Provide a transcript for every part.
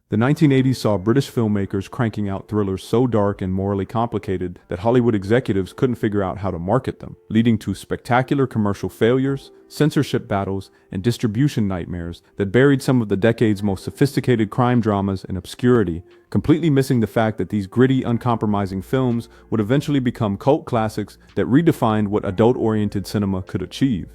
The 1980s saw British filmmakers cranking out thrillers so dark and morally complicated that Hollywood executives couldn't figure out how to market them, leading to spectacular commercial failures, censorship battles, and distribution nightmares that buried some of the decade's most sophisticated crime dramas in obscurity, completely missing the fact that these gritty, uncompromising films would eventually become cult classics that redefined what adult-oriented cinema could achieve.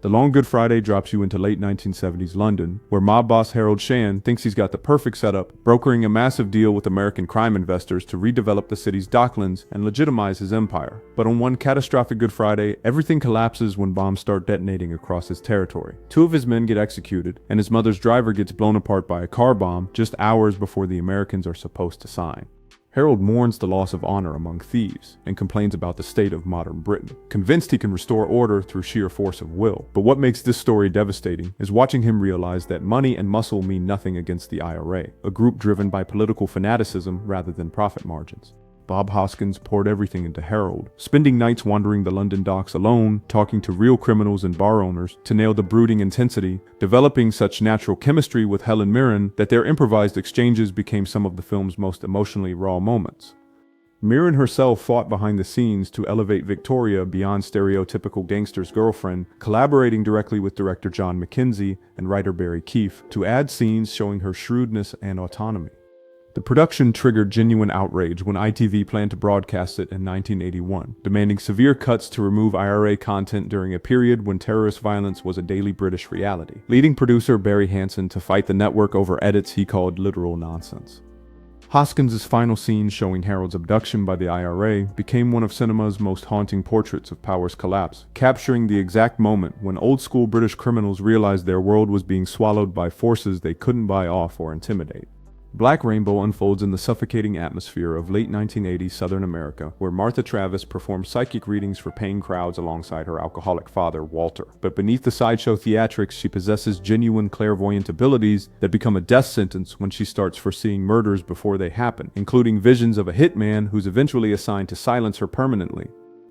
The Long Good Friday drops you into late 1970s London, where mob boss Harold Shan thinks he's got the perfect setup, brokering a massive deal with American crime investors to redevelop the city's docklands and legitimize his empire. But on one catastrophic Good Friday, everything collapses when bombs start detonating across his territory. Two of his men get executed, and his mother's driver gets blown apart by a car bomb just hours before the Americans are supposed to sign. Harold mourns the loss of honor among thieves and complains about the state of modern Britain, convinced he can restore order through sheer force of will. But what makes this story devastating is watching him realize that money and muscle mean nothing against the IRA, a group driven by political fanaticism rather than profit margins. Bob Hoskins poured everything into Harold, spending nights wandering the London docks alone, talking to real criminals and bar owners to nail the brooding intensity, developing such natural chemistry with Helen Mirren that their improvised exchanges became some of the film's most emotionally raw moments. Mirren herself fought behind the scenes to elevate Victoria beyond stereotypical gangster's girlfriend, collaborating directly with director John McKenzie and writer Barry Keefe to add scenes showing her shrewdness and autonomy. The production triggered genuine outrage when ITV planned to broadcast it in 1981, demanding severe cuts to remove IRA content during a period when terrorist violence was a daily British reality, leading producer Barry Hansen to fight the network over edits he called literal nonsense. Hoskins' final scene showing Harold's abduction by the IRA became one of cinema's most haunting portraits of power's collapse, capturing the exact moment when old-school British criminals realized their world was being swallowed by forces they couldn't buy off or intimidate. Black Rainbow unfolds in the suffocating atmosphere of late 1980s Southern America, where Martha Travis performs psychic readings for paying crowds alongside her alcoholic father, Walter. But beneath the sideshow theatrics, she possesses genuine clairvoyant abilities that become a death sentence when she starts foreseeing murders before they happen, including visions of a hitman who's eventually assigned to silence her permanently.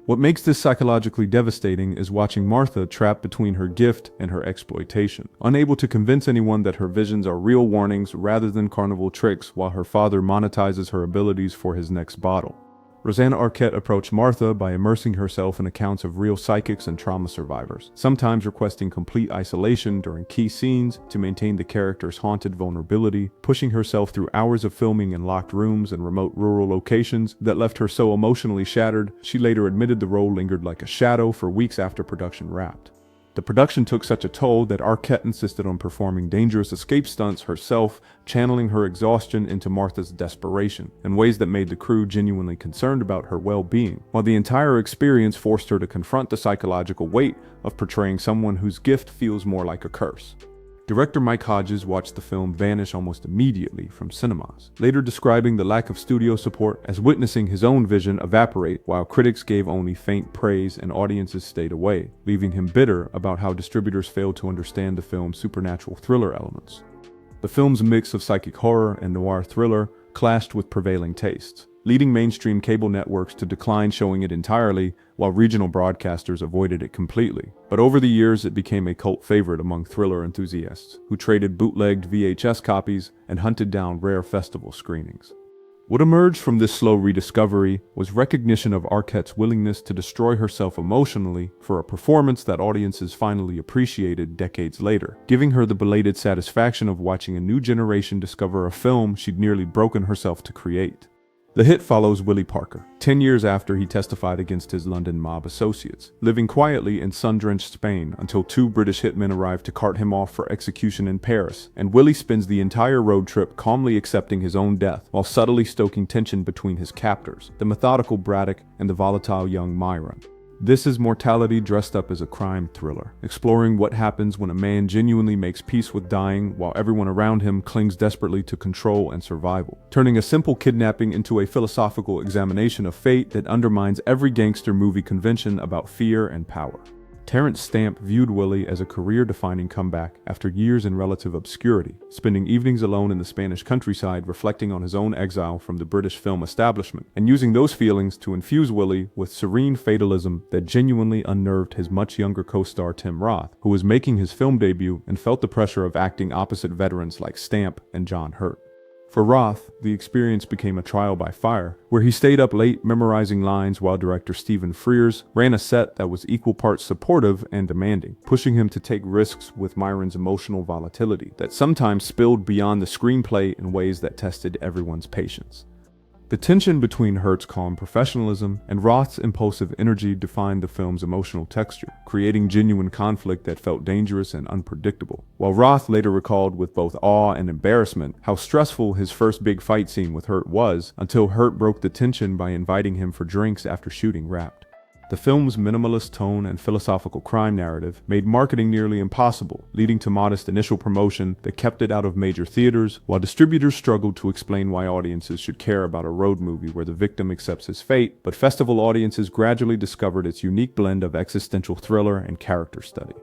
What makes this psychologically devastating is watching Martha trapped between her gift and her exploitation, unable to convince anyone that her visions are real warnings rather than carnival tricks, while her father monetizes her abilities for his next bottle. Rosanna Arquette approached Martha by immersing herself in accounts of real psychics and trauma survivors, sometimes requesting complete isolation during key scenes to maintain the character's haunted vulnerability, pushing herself through hours of filming in locked rooms and remote rural locations that left her so emotionally shattered, she later admitted the role lingered like a shadow for weeks after production wrapped. The production took such a toll that Arquette insisted on performing dangerous escape stunts herself, channeling her exhaustion into Martha's desperation, in ways that made the crew genuinely concerned about her well-being, while the entire experience forced her to confront the psychological weight of portraying someone whose gift feels more like a curse. Director Mike Hodges watched the film vanish almost immediately from cinemas, later describing the lack of studio support as witnessing his own vision evaporate, while critics gave only faint praise and audiences stayed away, leaving him bitter about how distributors failed to understand the film's supernatural thriller elements. The film's mix of psychic horror and noir thriller clashed with prevailing tastes, leading mainstream cable networks to decline showing it entirely, while regional broadcasters avoided it completely. But over the years, it became a cult favorite among thriller enthusiasts, who traded bootlegged VHS copies and hunted down rare festival screenings. What emerged from this slow rediscovery was recognition of Arquette's willingness to destroy herself emotionally for a performance that audiences finally appreciated decades later, giving her the belated satisfaction of watching a new generation discover a film she'd nearly broken herself to create. The hit follows Willie Parker, 10 years after he testified against his London mob associates, living quietly in sun-drenched Spain until two British hitmen arrive to cart him off for execution in Paris, and Willie spends the entire road trip calmly accepting his own death while subtly stoking tension between his captors, the methodical Braddock and the volatile young Myron. This is Mortality dressed up as a crime thriller, exploring what happens when a man genuinely makes peace with dying while everyone around him clings desperately to control and survival, turning a simple kidnapping into a philosophical examination of fate that undermines every gangster movie convention about fear and power. Terrence Stamp viewed Willie as a career-defining comeback after years in relative obscurity, spending evenings alone in the Spanish countryside reflecting on his own exile from the British film establishment, and using those feelings to infuse Willie with serene fatalism that genuinely unnerved his much younger co-star Tim Roth, who was making his film debut and felt the pressure of acting opposite veterans like Stamp and John Hurt. For Roth, the experience became a trial by fire, where he stayed up late memorizing lines while director Stephen Frears ran a set that was equal parts supportive and demanding, pushing him to take risks with Myron's emotional volatility that sometimes spilled beyond the screenplay in ways that tested everyone's patience. The tension between Hurt's calm professionalism and Roth's impulsive energy defined the film's emotional texture, creating genuine conflict that felt dangerous and unpredictable. While Roth later recalled with both awe and embarrassment how stressful his first big fight scene with Hurt was, until Hurt broke the tension by inviting him for drinks after shooting Wrapped. The film's minimalist tone and philosophical crime narrative made marketing nearly impossible, leading to modest initial promotion that kept it out of major theaters, while distributors struggled to explain why audiences should care about a road movie where the victim accepts his fate, but festival audiences gradually discovered its unique blend of existential thriller and character study.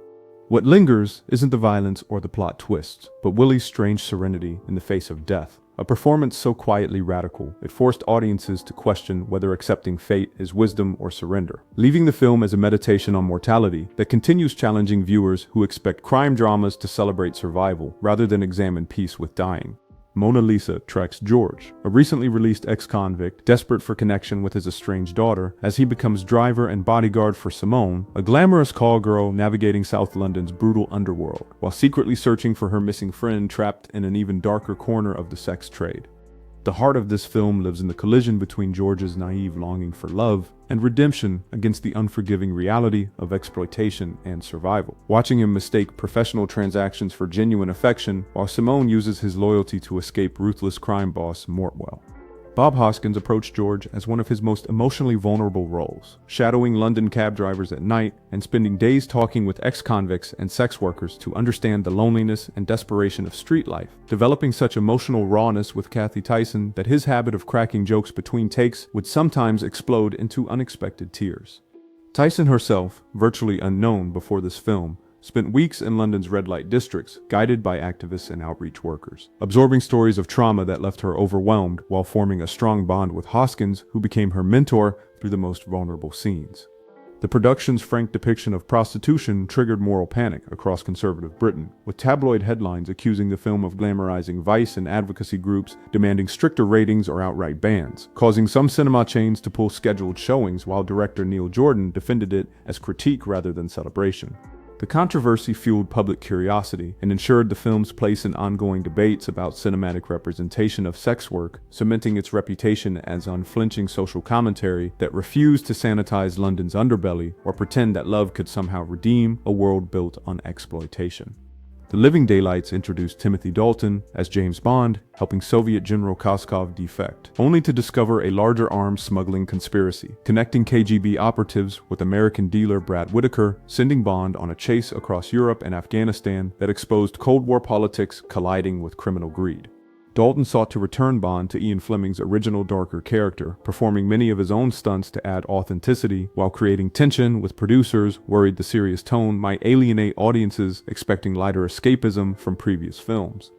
What lingers isn't the violence or the plot twists, but Willie's strange serenity in the face of death. A performance so quietly radical, it forced audiences to question whether accepting fate is wisdom or surrender, leaving the film as a meditation on mortality that continues challenging viewers who expect crime dramas to celebrate survival rather than examine peace with dying. Mona Lisa tracks George, a recently released ex-convict desperate for connection with his estranged daughter, as he becomes driver and bodyguard for Simone, a glamorous call girl navigating South London's brutal underworld, while secretly searching for her missing friend trapped in an even darker corner of the sex trade. The heart of this film lives in the collision between George's naive longing for love and redemption against the unforgiving reality of exploitation and survival. Watching him mistake professional transactions for genuine affection, while Simone uses his loyalty to escape ruthless crime boss Mortwell. Bob Hoskins approached George as one of his most emotionally vulnerable roles, shadowing London cab drivers at night and spending days talking with ex-convicts and sex workers to understand the loneliness and desperation of street life, developing such emotional rawness with Kathy Tyson that his habit of cracking jokes between takes would sometimes explode into unexpected tears. Tyson herself, virtually unknown before this film, spent weeks in London's red light districts, guided by activists and outreach workers, absorbing stories of trauma that left her overwhelmed while forming a strong bond with Hoskins, who became her mentor through the most vulnerable scenes. The production's frank depiction of prostitution triggered moral panic across conservative Britain, with tabloid headlines accusing the film of glamorizing vice and advocacy groups demanding stricter ratings or outright bans, causing some cinema chains to pull scheduled showings, while director Neil Jordan defended it as critique rather than celebration. The controversy fueled public curiosity and ensured the film's place in ongoing debates about cinematic representation of sex work, cementing its reputation as unflinching social commentary that refused to sanitize London's underbelly or pretend that love could somehow redeem a world built on exploitation. The Living Daylights introduced Timothy Dalton as James Bond, helping Soviet General Koskov defect, only to discover a larger arms smuggling conspiracy, connecting KGB operatives with American dealer Brad Whitaker, sending Bond on a chase across Europe and Afghanistan that exposed Cold War politics colliding with criminal greed. Dalton sought to return Bond to Ian Fleming's original darker character, performing many of his own stunts to add authenticity, while creating tension with producers worried the serious tone might alienate audiences expecting lighter escapism from previous films.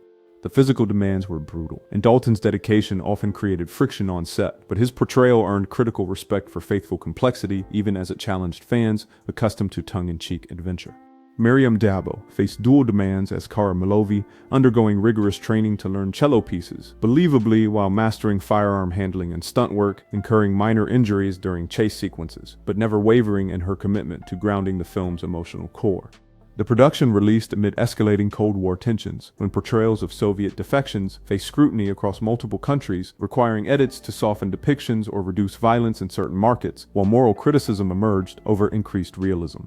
The physical demands were brutal, and Dalton's dedication often created friction on set, but his portrayal earned critical respect for faithful complexity even as it challenged fans accustomed to tongue-in-cheek adventure. Miriam Dabo faced dual demands as Cara Milovi, undergoing rigorous training to learn cello pieces, believably while mastering firearm handling and stunt work, incurring minor injuries during chase sequences, but never wavering in her commitment to grounding the film's emotional core. The production released amid escalating Cold War tensions, when portrayals of Soviet defections faced scrutiny across multiple countries, requiring edits to soften depictions or reduce violence in certain markets, while moral criticism emerged over increased realism.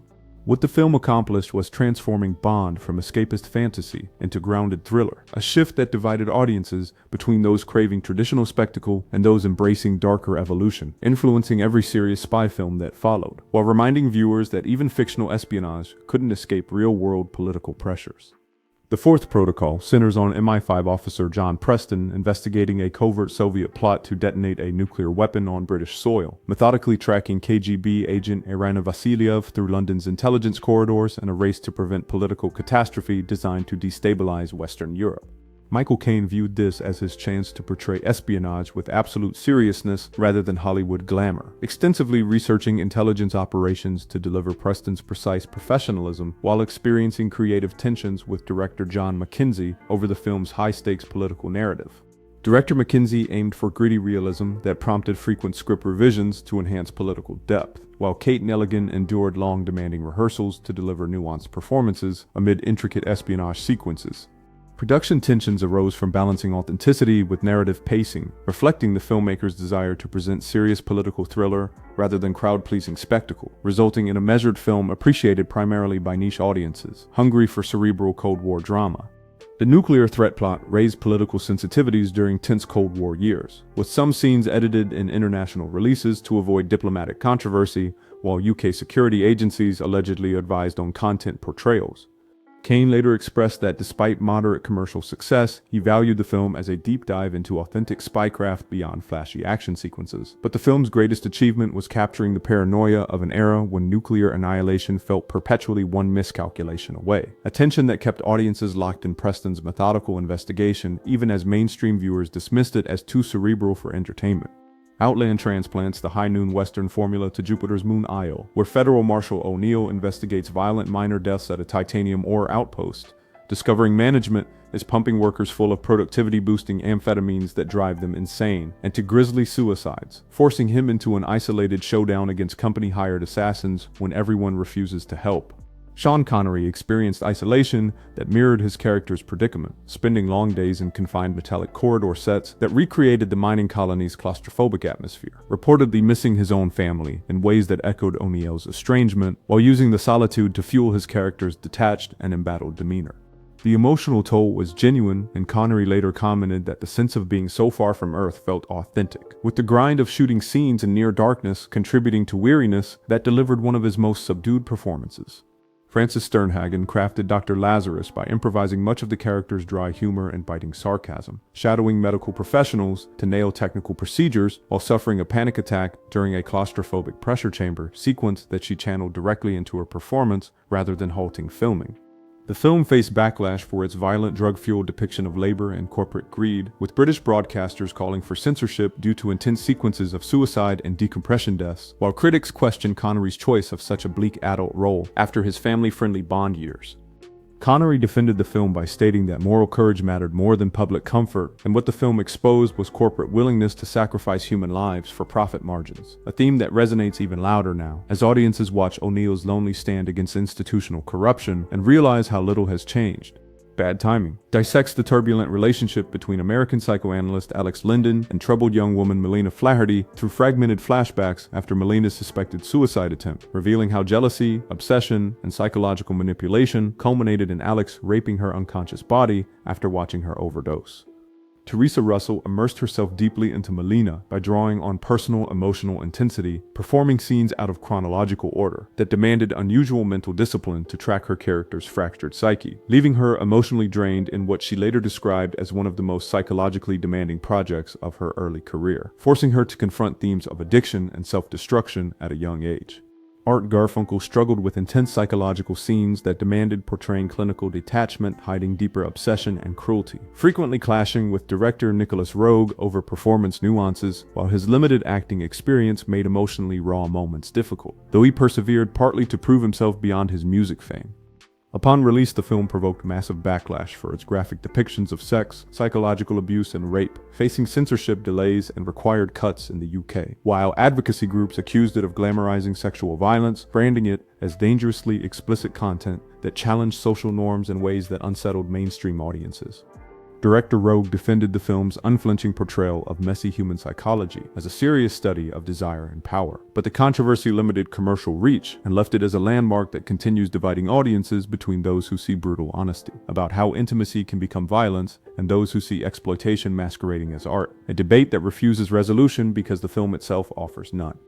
What the film accomplished was transforming Bond from escapist fantasy into grounded thriller, a shift that divided audiences between those craving traditional spectacle and those embracing darker evolution, influencing every serious spy film that followed, while reminding viewers that even fictional espionage couldn't escape real-world political pressures. The fourth protocol centers on MI5 officer John Preston investigating a covert Soviet plot to detonate a nuclear weapon on British soil, methodically tracking KGB agent Irina Vasilyev through London's intelligence corridors in a race to prevent political catastrophe designed to destabilize Western Europe. Michael Caine viewed this as his chance to portray espionage with absolute seriousness rather than Hollywood glamour, extensively researching intelligence operations to deliver Preston's precise professionalism while experiencing creative tensions with director John Mackenzie over the film's high-stakes political narrative. Director McKenzie aimed for gritty realism that prompted frequent script revisions to enhance political depth, while Kate Nelligan endured long, demanding rehearsals to deliver nuanced performances amid intricate espionage sequences. Production tensions arose from balancing authenticity with narrative pacing, reflecting the filmmaker's desire to present serious political thriller rather than crowd-pleasing spectacle, resulting in a measured film appreciated primarily by niche audiences, hungry for cerebral Cold War drama. The nuclear threat plot raised political sensitivities during tense Cold War years, with some scenes edited in international releases to avoid diplomatic controversy, while UK security agencies allegedly advised on content portrayals. Kane later expressed that despite moderate commercial success, he valued the film as a deep dive into authentic spycraft beyond flashy action sequences. But the film's greatest achievement was capturing the paranoia of an era when nuclear annihilation felt perpetually one miscalculation away. A tension that kept audiences locked in Preston's methodical investigation, even as mainstream viewers dismissed it as too cerebral for entertainment. Outland transplants the high noon Western formula to Jupiter's moon Io, where Federal Marshal O'Neill investigates violent miner deaths at a titanium ore outpost, discovering management is pumping workers full of productivity-boosting amphetamines that drive them insane, and to grisly suicides, forcing him into an isolated showdown against company-hired assassins when everyone refuses to help. Sean Connery experienced isolation that mirrored his character's predicament, spending long days in confined metallic corridor sets that recreated the mining colony's claustrophobic atmosphere, reportedly missing his own family in ways that echoed O'Neill's estrangement, while using the solitude to fuel his character's detached and embattled demeanor. The emotional toll was genuine, and Connery later commented that the sense of being so far from Earth felt authentic, with the grind of shooting scenes in near darkness contributing to weariness that delivered one of his most subdued performances. Francis Sternhagen crafted Dr. Lazarus by improvising much of the character's dry humor and biting sarcasm, shadowing medical professionals to nail technical procedures while suffering a panic attack during a claustrophobic pressure chamber sequence that she channeled directly into her performance rather than halting filming. The film faced backlash for its violent drug-fueled depiction of labor and corporate greed, with British broadcasters calling for censorship due to intense sequences of suicide and decompression deaths, while critics questioned Connery's choice of such a bleak adult role after his family-friendly Bond years. Connery defended the film by stating that moral courage mattered more than public comfort, and what the film exposed was corporate willingness to sacrifice human lives for profit margins, a theme that resonates even louder now, as audiences watch O'Neill's lonely stand against institutional corruption and realize how little has changed. Bad Timing dissects the turbulent relationship between American psychoanalyst Alex Linden and troubled young woman Melina Flaherty through fragmented flashbacks after Melina's suspected suicide attempt, revealing how jealousy, obsession, and psychological manipulation culminated in Alex raping her unconscious body after watching her overdose. Teresa Russell immersed herself deeply into Melina by drawing on personal emotional intensity, performing scenes out of chronological order that demanded unusual mental discipline to track her character's fractured psyche, leaving her emotionally drained in what she later described as one of the most psychologically demanding projects of her early career, forcing her to confront themes of addiction and self-destruction at a young age. Art Garfunkel struggled with intense psychological scenes that demanded portraying clinical detachment, hiding deeper obsession and cruelty, frequently clashing with director Nicholas Roeg over performance nuances, while his limited acting experience made emotionally raw moments difficult, though he persevered partly to prove himself beyond his music fame. Upon release, the film provoked massive backlash for its graphic depictions of sex, psychological abuse, and rape, facing censorship delays and required cuts in the UK, while advocacy groups accused it of glamorizing sexual violence, branding it as dangerously explicit content that challenged social norms in ways that unsettled mainstream audiences. Director Roeg defended the film's unflinching portrayal of messy human psychology as a serious study of desire and power, but the controversy limited commercial reach and left it as a landmark that continues dividing audiences between those who see brutal honesty about how intimacy can become violence and those who see exploitation masquerading as art, a debate that refuses resolution because the film itself offers none.